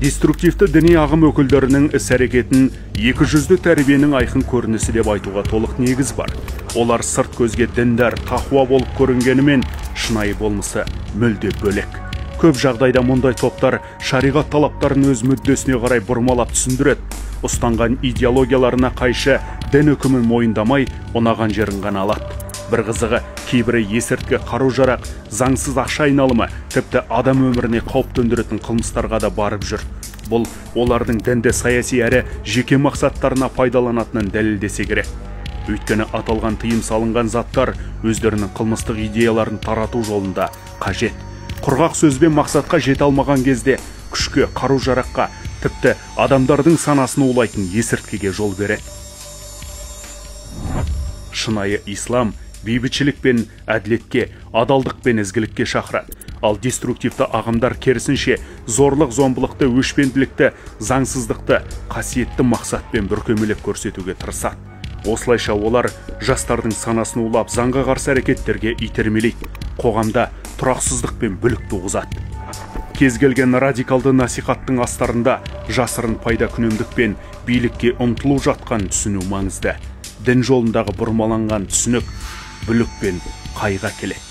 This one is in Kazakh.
Деструктивті діни ағым өкілдерінің іс-әрекетін екі жүзді тәрбиенің айқын көрінісі деп айтуға толық негіз бар. Олар сырт көзге діндар, тақуа болып көрінгенімен шынайы болмысы мүлде бөлек. Көп жағдайда мұндай топтар шариғат талаптарын өз мүддесіне қарай бұрмалап түсіндіреді. Ұстанған идеологияларына қайшы дін үкімін мойындамай, ұнаған жерін ғана алады. Бір қызығы, кейбірі есірткі, қару-жарақ, заңсыз ақша айналымы, тіпті адам өміріне қауіп төндіретін қылмыстарға да барып жүр. Бұл олардың дінді саяси әрі жеке мақсаттарына пайдаланатынын дәлелдесе керек. Өйткені аталған тыйым салынған заттар өздерінің қылмыстық идеяларын тарату жолында қажет. Құрғақ сөзбен мақсатқа жете алмаған кезде күшке, қару-жараққа, тіпті адамдардың санасын улайтын есірткіге жол береді. Шынайы ислам бейбітшілік пен әділетке, адалдық пен ізгілікке шақырады. Ал деструктивті ағымдар керісінше зорлық, зомбылықты, өшпенділікті, заңсыздықты қасиетті мақсатпен бүркемелеп көрсетуге тырысады. Осылайша олар жастардың санасын улап, заңға қарсы әрекеттерге итермелейді. Қоғамда тұрақсыздық пен бүлік туғызады. Кез келген радикалды насихаттың астарында жасырын пайда күнемдік пен билікке ұмтылу жатқан түсіну маңызды. Дін жолындағы бұрмаланған түсінік бүлік пен қайға келеді.